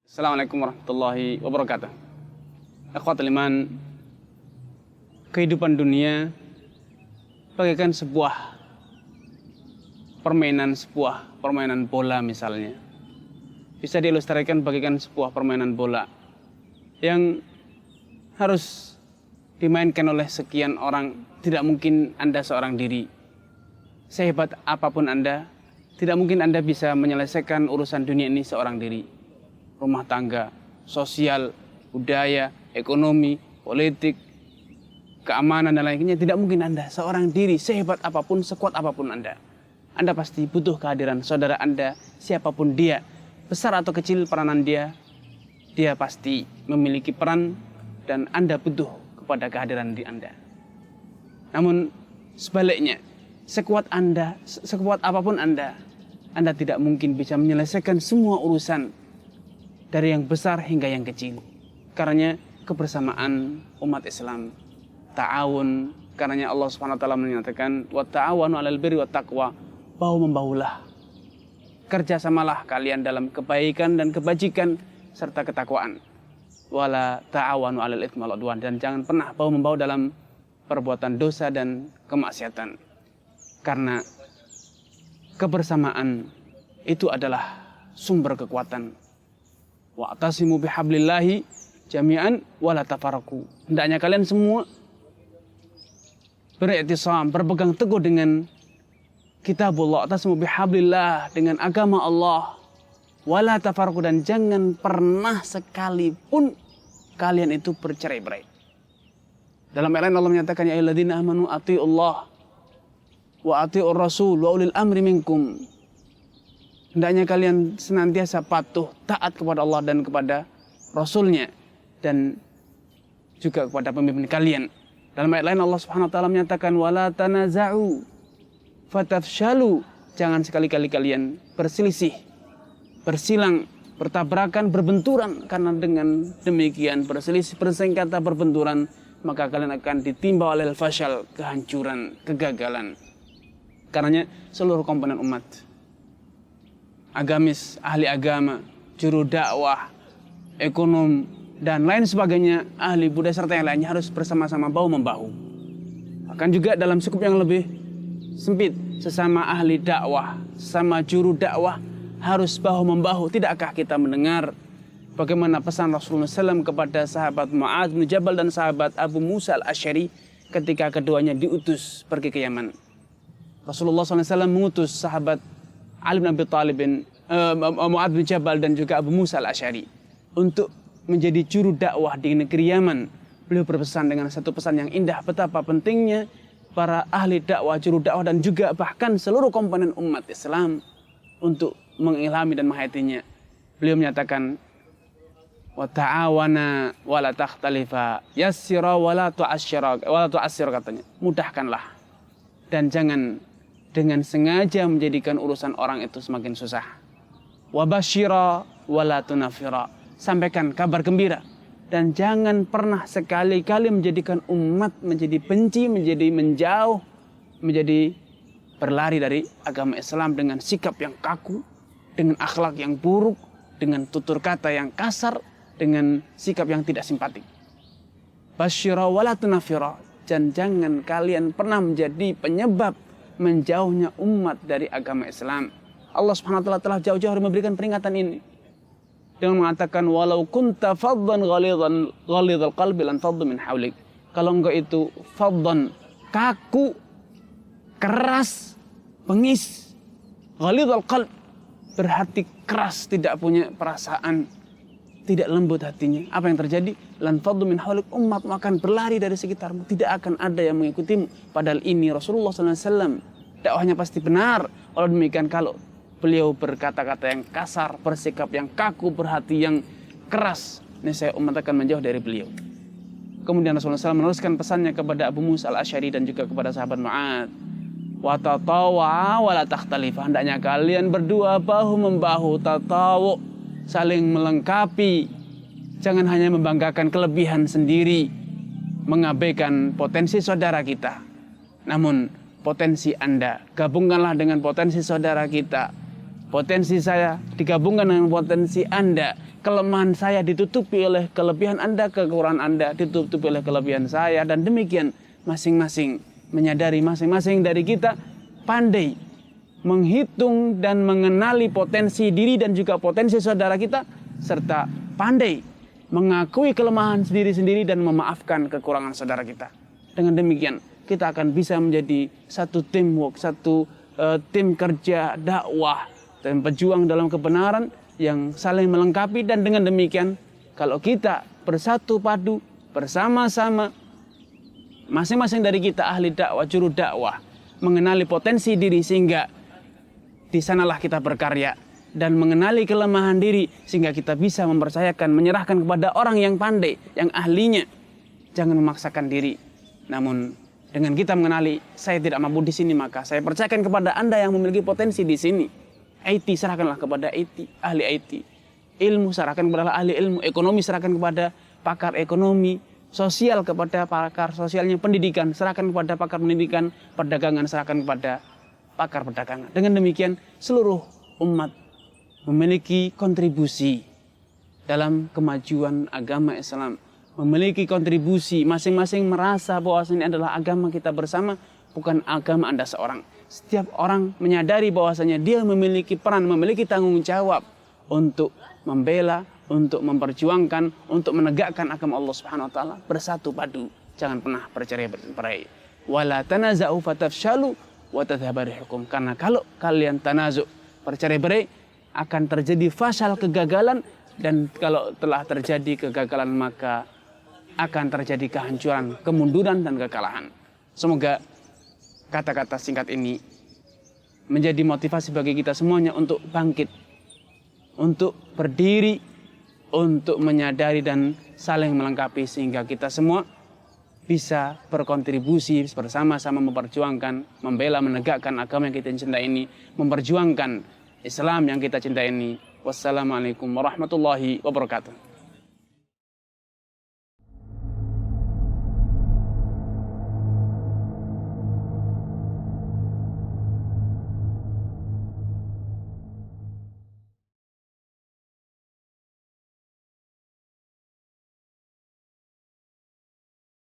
Assalamualaikum warahmatullahi wabarakatuh. Akhwatul iman, kehidupan dunia bagaikan sebuah permainan bola misalnya. Bisa diilustrasikan bagaikan sebuah permainan bola yang harus dimainkan oleh sekian orang. Tidak mungkin Anda seorang diri. Sehebat apapun Anda, tidak mungkin Anda bisa menyelesaikan urusan dunia ini seorang diri. Rumah tangga, sosial, budaya, ekonomi, politik, keamanan dan lainnya, tidak mungkin Anda seorang diri sehebat apapun, sekuat apapun Anda. Anda pasti butuh kehadiran saudara Anda, siapapun dia, besar atau kecil peranan dia pasti memiliki peran dan Anda butuh kepada kehadiran di Anda. Namun sebaliknya, sekuat apapun Anda tidak mungkin bisa menyelesaikan semua urusan dari yang besar hingga yang kecil. Karena kebersamaan umat Islam, ta'awun, karena Allah Subhanahu wa taala menyatakan wa ta'awanu 'alal birri wat taqwa, bahu-membahulah. Kerjasamalah kalian dalam kebaikan dan kebajikan serta ketakwaan. Wala ta'awanu 'alal itsmi wal 'udwan, dan jangan pernah bahu-membahu dalam perbuatan dosa dan kemaksiatan. Karena kebersamaan itu adalah sumber kekuatan. Wa'tasimu bihablillahi jami'an wala tafarraqu. Hendaknya kalian semua beriktisam, berpegang teguh dengan kitabullah, wa'tasimu bihablillah, dengan agama Allah, wala tafarraqu, dan jangan pernah sekalipun kalian itu bercerai-berai. Dalam ayat lain Allah menyatakan, ya ayyuhalladzina amanu athi'ullah wa athi'ur rasul wa ulil amri minkum. Hendaknya kalian senantiasa patuh, taat kepada Allah dan kepada Rasulnya, dan juga kepada pemimpin kalian. Dalam ayat lain Allah Subhanahu wa taala menyatakan wala tanaza'u fatafshalu, jangan sekali-kali kalian berselisih, bersilang, bertabrakan, berbenturan, karena dengan demikian berselisih, bersengketa, berbenturan, maka kalian akan ditimpa oleh fashal, kehancuran, kegagalan. Karenanya seluruh komponen umat, agamis, ahli agama, juru dakwah, ekonom, dan lain sebagainya, ahli budaya serta yang lainnya harus bersama-sama bahu-membahu. Akan juga dalam skup yang lebih sempit, sesama ahli dakwah, sesama juru dakwah harus bahu-membahu. Tidakkah kita mendengar bagaimana pesan Rasulullah SAW kepada sahabat Mu'adz bin Jabal dan sahabat Abu Musa al-Asy'ari ketika keduanya diutus pergi ke Yaman? Rasulullah SAW mengutus sahabat Ali bin Abi Thalib, Mu'adz bin Jabal dan juga Abu Musa al-Asy'ari untuk menjadi juru dakwah di negeri Yaman. Beliau berpesan dengan satu pesan yang indah, betapa pentingnya para ahli dakwah, juru dakwah, dan juga bahkan seluruh komponen umat Islam untuk mengilhami dan menghayatinya. Beliau menyatakan wa ta'awana wa la takhtalifa, yassira wa la tu'assira, katanya, mudahkanlah dan jangan dengan sengaja menjadikan urusan orang itu semakin susah. Wabashira wala tunafira, sampaikan kabar gembira dan jangan pernah sekali-kali menjadikan umat menjadi benci, menjadi menjauh, menjadi berlari dari agama Islam dengan sikap yang kaku, dengan akhlak yang buruk, dengan tutur kata yang kasar, dengan sikap yang tidak simpatik. Bashira wala tunafira, dan jangan kalian pernah menjadi penyebab menjauhnya umat dari agama Islam. Allah Subhanahu wa taala telah jauh-jauh memberikan peringatan ini dengan mengatakan walau kunta faddan ghalidhal qalbi lan faddu min haulik. Kalau engkau itu faddan, kaku, keras, bengis, ghalidhal qalb, berhati keras, tidak punya perasaan, tidak lembut hatinya, apa yang terjadi? Lan faddu min haulik, umat akan berlari dari sekitarmu, tidak akan ada yang mengikutimu. Padahal ini Rasulullah SAW dakwahnya pasti benar. Walau demikian, kalau beliau berkata-kata yang kasar, bersikap yang kaku, berhati yang keras, niscaya umat akan menjauh dari beliau. Kemudian Rasulullah SAW meneruskan pesannya kepada Abu Musa al-Asy'ari dan juga kepada sahabat Mu'adz. Wa tatawa wa la takhtalifa, hendaknya kalian berdua bahu-membahu, tatawu, saling melengkapi. Jangan hanya membanggakan kelebihan sendiri, mengabaikan potensi saudara kita. Namun potensi Anda gabungkanlah dengan potensi saudara kita. potensi saya digabungkan dengan potensi Anda, kelemahan saya ditutupi oleh kelebihan Anda, kekurangan Anda ditutupi oleh kelebihan saya, dan demikian masing-masing menyadari, masing-masing dari kita pandai menghitung dan mengenali potensi diri dan juga potensi saudara kita, serta pandai mengakui kelemahan sendiri-sendiri dan memaafkan kekurangan saudara kita. Dengan demikian kita akan bisa menjadi satu teamwork, satu tim kerja dakwah dan pejuang dalam kebenaran yang saling melengkapi. Dan dengan demikian kalau kita bersatu padu bersama-sama, masing-masing dari kita ahli dakwah, juru dakwah, mengenali potensi diri sehingga di sanalah kita berkarya, dan mengenali kelemahan diri sehingga kita bisa mempercayakan, menyerahkan kepada orang yang pandai, yang ahlinya. Jangan memaksakan diri. Namun dengan kita mengenali saya tidak mampu di sini, maka saya percayakan kepada Anda yang memiliki potensi di sini. IT serahkanlah kepada IT, ahli IT. Ilmu serahkan kepada ahli ilmu. Ekonomi serahkan kepada pakar ekonomi. Sosial kepada pakar sosialnya. Pendidikan serahkan kepada pakar pendidikan. Perdagangan serahkan kepada pakar perdagangan. Dengan demikian seluruh umat memiliki kontribusi dalam kemajuan agama Islam. Memiliki kontribusi, masing-masing merasa bahwa ini adalah agama kita bersama, bukan agama Anda seorang. Setiap orang menyadari bahwasanya dia memiliki peran, memiliki tanggung jawab untuk membela, untuk memperjuangkan, untuk menegakkan agama Allah Subhanahu wa taala. Bersatu padu, jangan pernah bercerai-berai. Wala tanaza'u fatafshalu wa tadhhabu rihukum. Karena kalau kalian tanazu', bercerai-berai, akan terjadi fasal, kegagalan, dan kalau telah terjadi kegagalan maka akan terjadi kehancuran, kemunduran, dan kekalahan. Semoga kata-kata singkat ini menjadi motivasi bagi kita semuanya untuk bangkit, untuk berdiri, untuk menyadari dan saling melengkapi sehingga kita semua bisa berkontribusi bersama-sama memperjuangkan, membela, menegakkan agama yang kita cintai ini, memperjuangkan Islam yang kita cintai ini. Wassalamualaikum warahmatullahi wabarakatuh.